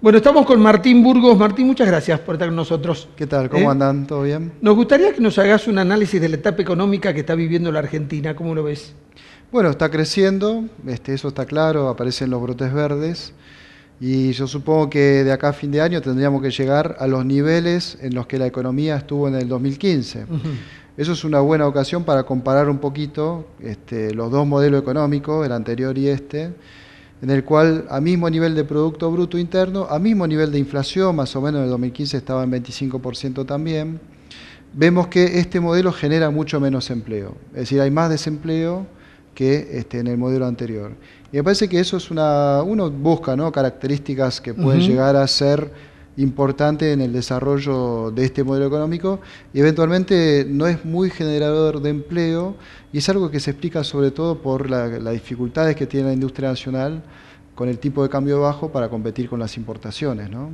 Bueno, estamos con Martín Burgos. Martín, muchas gracias por estar con nosotros. ¿Qué tal? ¿Cómo andan? ¿Todo bien? Nos gustaría que nos hagas un análisis de la etapa económica que está viviendo la Argentina. ¿Cómo lo ves? Bueno, está creciendo, eso está claro, aparecen los brotes verdes y yo supongo que de acá a fin de año tendríamos que llegar a los niveles en los que la economía estuvo en el 2015. Eso es una buena ocasión para comparar un poquito los dos modelos económicos, el anterior y en el cual a mismo nivel de Producto Bruto Interno, a mismo nivel de inflación, más o menos en el 2015 estaba en 25% también, vemos que este modelo genera mucho menos empleo. Es decir, hay más desempleo que en el modelo anterior. Y me parece que eso es uno busca, ¿no?, características que pueden llegar a ser importantes en el desarrollo de este modelo económico y eventualmente no es muy generador de empleo y es algo que se explica sobre todo por las dificultades que tiene la industria nacional con el tipo de cambio bajo para competir con las importaciones, ¿no?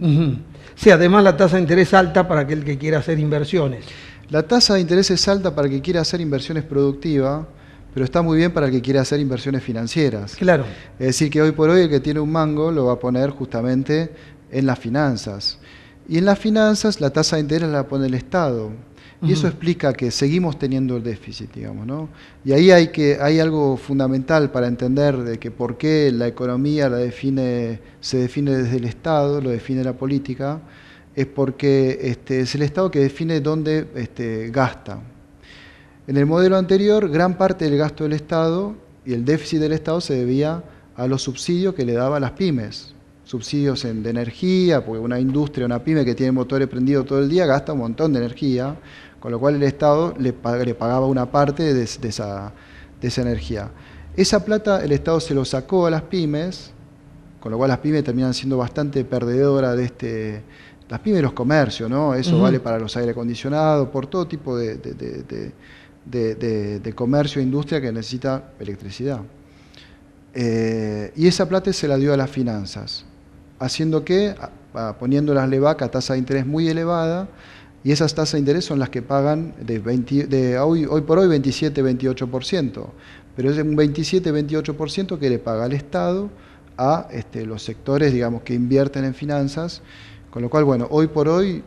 Sí, además la tasa de interés alta para aquel que quiera hacer inversiones. La tasa de interés es alta para el que quiera hacer inversiones productivas, pero está muy bien para el que quiere hacer inversiones financieras. Claro. Es decir, que hoy por hoy el que tiene un mango lo va a poner justamente en las finanzas. Y en las finanzas la tasa de interés la pone el Estado. Y eso explica que seguimos teniendo el déficit, digamos, ¿no? Y ahí hay algo fundamental para entender de que por qué la economía se define desde el Estado, lo define la política, es porque es el Estado que define dónde gasta. En el modelo anterior, gran parte del gasto del Estado y el déficit del Estado se debía a los subsidios que le daba a las pymes. Subsidios de energía, porque una industria, una pyme que tiene motores prendidos todo el día gasta un montón de energía, con lo cual el Estado le pagaba una parte de esa energía. Esa plata el Estado se lo sacó a las pymes, con lo cual las pymes terminan siendo bastante perdedoras las pymes y los comercios, ¿no? Eso vale para los aire acondicionados, por todo tipo de comercio e industria que necesita electricidad. Y esa plata se la dio a las finanzas, haciendo que, poniendo las LEVAC a tasa de interés muy elevada, y esas tasas de interés son las que pagan hoy por hoy 27-28%, pero es un 27-28% que le paga el Estado a los sectores, digamos, que invierten en finanzas, con lo cual, bueno, hoy por hoy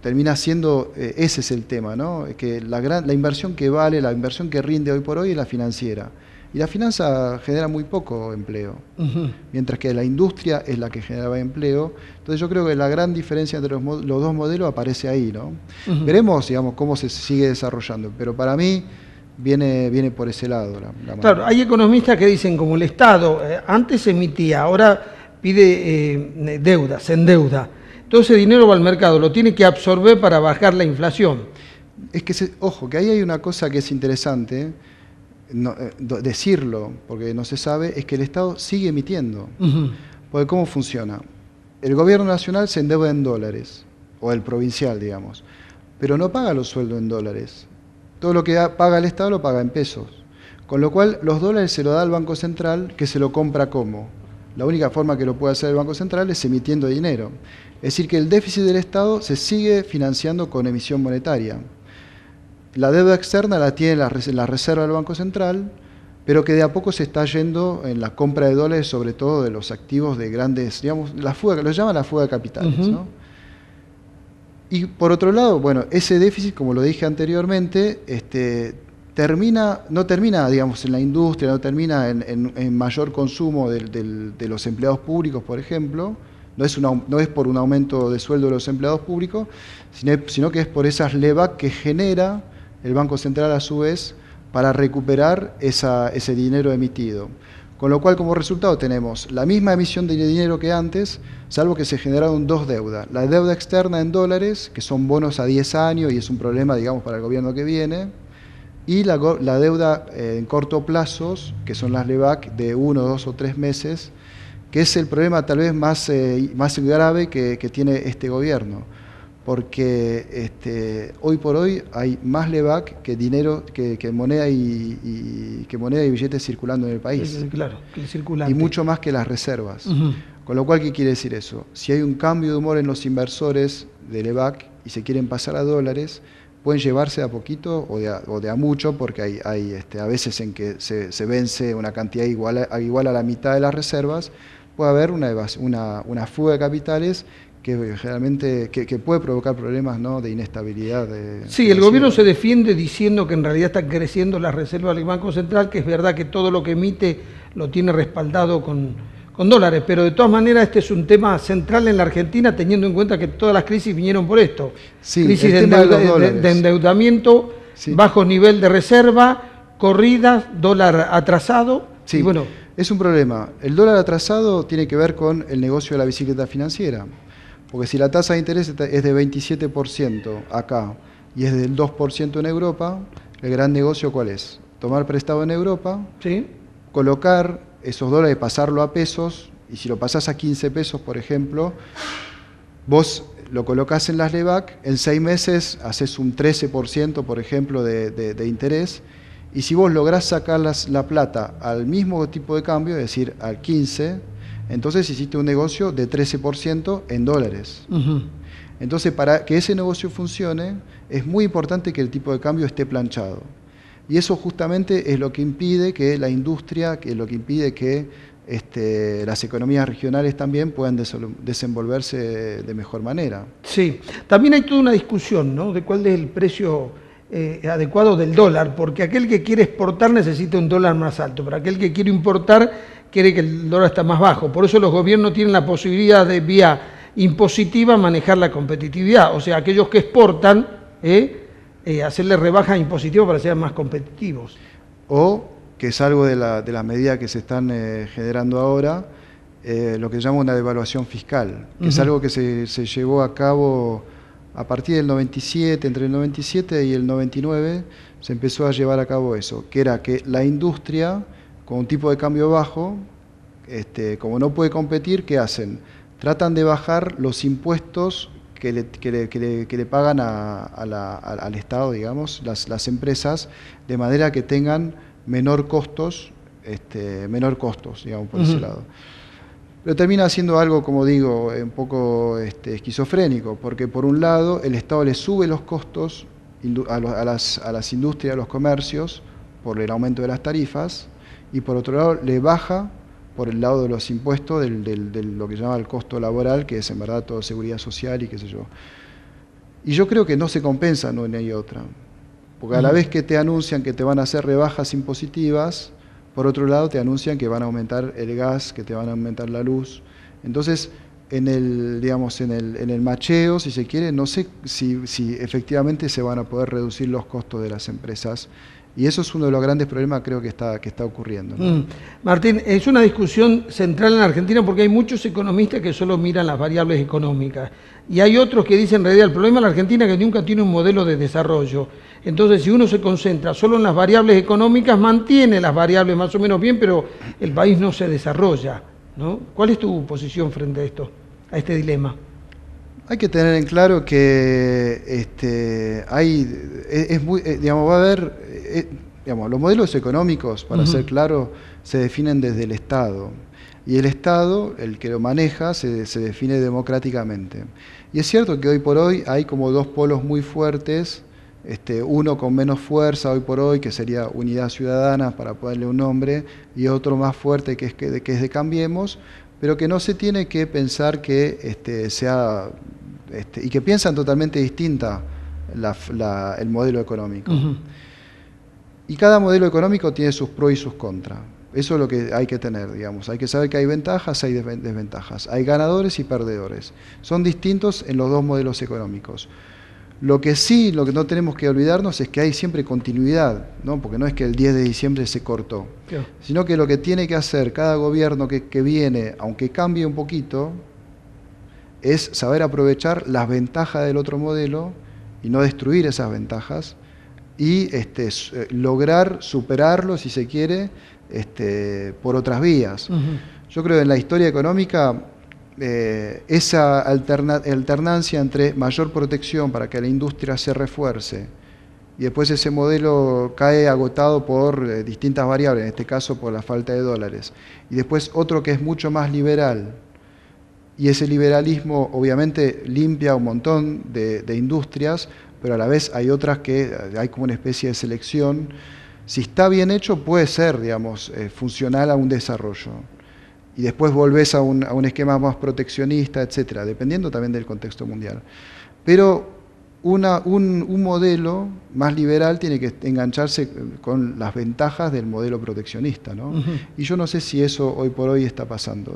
termina siendo, ese es el tema, ¿no? Que la inversión que vale, la inversión que rinde hoy por hoy es la financiera. Y la finanza genera muy poco empleo, mientras que la industria es la que generaba empleo. Entonces yo creo que la gran diferencia entre los dos modelos aparece ahí, ¿no? Veremos, digamos, cómo se sigue desarrollando, pero para mí viene por ese lado. Claro, hay economistas que dicen, como el Estado antes emitía, ahora pide deuda, se endeuda. Todo ese dinero va al mercado, lo tiene que absorber para bajar la inflación. Es que, ojo, que ahí hay una cosa que es interesante, decirlo, porque no se sabe, es que el Estado sigue emitiendo. Porque ¿cómo funciona? El gobierno nacional se endeuda en dólares, o el provincial, digamos, pero no paga los sueldos en dólares. Todo lo que paga el Estado lo paga en pesos. Con lo cual, los dólares se lo da al Banco Central, que se lo compra ¿cómo? La única forma que lo puede hacer el Banco Central es emitiendo dinero. Es decir, que el déficit del Estado se sigue financiando con emisión monetaria. La deuda externa la tiene la reserva del Banco Central, pero que de a poco se está yendo en la compra de dólares, sobre todo de los activos de grandes, digamos, lo llaman la fuga de capitales, ¿no? Y por otro lado, bueno, ese déficit, como lo dije anteriormente, no termina, digamos, en la industria, no termina en mayor consumo de los empleados públicos, por ejemplo. No es por un aumento de sueldo de los empleados públicos, sino que es por esas LEVAC que genera el Banco Central a su vez para recuperar ese dinero emitido. Con lo cual, como resultado, tenemos la misma emisión de dinero que antes, salvo que se generaron dos deudas. La deuda externa en dólares, que son bonos a 10 años y es un problema, digamos, para el gobierno que viene, y la deuda en corto plazo, que son las LEVAC de 1, 2 o 3 meses, que es el problema tal vez más grave que tiene este gobierno, porque hoy por hoy hay más LEVAC que dinero, que moneda y billetes circulando en el país. Claro, que circulante. Y mucho más que las reservas. Con lo cual, ¿qué quiere decir eso? Si hay un cambio de humor en los inversores de LEVAC y se quieren pasar a dólares, pueden llevarse a poquito o de a mucho, porque hay a veces en que se vence una cantidad igual a la mitad de las reservas, puede haber una fuga de capitales que generalmente que puede provocar problemas, ¿no?, de inestabilidad. Sí, el gobierno se defiende diciendo que en realidad están creciendo las reservas del Banco Central, que es verdad que todo lo que emite lo tiene respaldado con dólares, pero de todas maneras este es un tema central en la Argentina, teniendo en cuenta que todas las crisis vinieron por esto. Sí, crisis de endeudamiento, sí, bajo nivel de reserva, corridas, dólar atrasado. Sí, y bueno, es un problema. El dólar atrasado tiene que ver con el negocio de la bicicleta financiera. Porque si la tasa de interés es de 27% acá y es del 2% en Europa, el gran negocio ¿cuál es? Tomar prestado en Europa, ¿sí?, colocar esos dólares, pasarlo a pesos, y si lo pasás a 15 pesos, por ejemplo, vos lo colocás en las LEVAC, en 6 meses haces un 13%, por ejemplo, de interés, y si vos lográs sacar la plata al mismo tipo de cambio, es decir, al 15%, entonces hiciste un negocio de 13% en dólares. Entonces, para que ese negocio funcione, es muy importante que el tipo de cambio esté planchado. Y eso justamente es lo que impide que la industria, que es lo que impide que las economías regionales también puedan desenvolverse de mejor manera. Sí, también hay toda una discusión, ¿no?, de cuál es el precio adecuado del dólar, porque aquel que quiere exportar necesita un dólar más alto, pero aquel que quiere importar quiere que el dólar está más bajo. Por eso los gobiernos tienen la posibilidad de vía impositiva manejar la competitividad. O sea, aquellos que exportan, hacerle rebajas impositivas para que sean más competitivos. O, que es algo de las medidas que se están generando ahora, lo que se llama una devaluación fiscal, que es algo que se llevó a cabo a partir del 97, entre el 97 y el 99, se empezó a llevar a cabo eso, que era que la industria, con un tipo de cambio bajo, como no puede competir, ¿qué hacen? Tratan de bajar los impuestos que le pagan al Estado, digamos, las empresas, de manera que tengan menor costos, digamos, por ese lado. Pero termina siendo algo, como digo, un poco esquizofrénico, porque por un lado el Estado le sube los costos a las industrias, a los comercios, por el aumento de las tarifas, y por otro lado le baja por el lado de los impuestos de lo que se llama el costo laboral, que es en verdad todo seguridad social y qué sé yo. Y yo creo que no se compensa una y otra, porque a la vez que te anuncian que te van a hacer rebajas impositivas, por otro lado te anuncian que van a aumentar el gas, que te van a aumentar la luz. Entonces, en el macheo, si se quiere, no sé si efectivamente se van a poder reducir los costos de las empresas. Y eso es uno de los grandes problemas, creo, que está ocurriendo, ¿no? Martín, es una discusión central en la Argentina porque hay muchos economistas que solo miran las variables económicas. Y hay otros que dicen, en realidad, el problema de la Argentina es que nunca tiene un modelo de desarrollo. Entonces, si uno se concentra solo en las variables económicas, mantiene las variables más o menos bien, pero el país no se desarrolla, ¿no? ¿Cuál es tu posición frente a esto, a este dilema? Hay que tener en claro que va a haber, los modelos económicos, para ser claro, se definen desde el Estado. Y el Estado, el que lo maneja, se define democráticamente. Y es cierto que hoy por hoy hay como dos polos muy fuertes, uno con menos fuerza hoy por hoy, que sería Unidad Ciudadana, para ponerle un nombre, y otro más fuerte que es de Cambiemos, pero que no se tiene que pensar que y que piensan totalmente distinta el modelo económico. Y cada modelo económico tiene sus pros y sus contras. Eso es lo que hay que tener, digamos. Hay que saber que hay ventajas, hay desventajas. Hay ganadores y perdedores. Son distintos en los dos modelos económicos. Lo que no tenemos que olvidarnos es que hay siempre continuidad, ¿no? Porque no es que el 10 de diciembre se cortó, claro, sino que lo que tiene que hacer cada gobierno que viene, aunque cambie un poquito, es saber aprovechar las ventajas del otro modelo y no destruir esas ventajas y lograr superarlo, si se quiere, por otras vías. Yo creo que en la historia económica esa alternancia entre mayor protección para que la industria se refuerce y después ese modelo cae agotado por distintas variables, en este caso por la falta de dólares, y después otro que es mucho más liberal, y ese liberalismo obviamente limpia un montón de industrias, pero a la vez hay otras que hay como una especie de selección. Si está bien hecho puede ser, digamos, funcional a un desarrollo. y después volvés a un esquema más proteccionista, etcétera, dependiendo también del contexto mundial. Pero un modelo más liberal tiene que engancharse con las ventajas del modelo proteccionista, ¿no? Y yo no sé si eso hoy por hoy está pasando.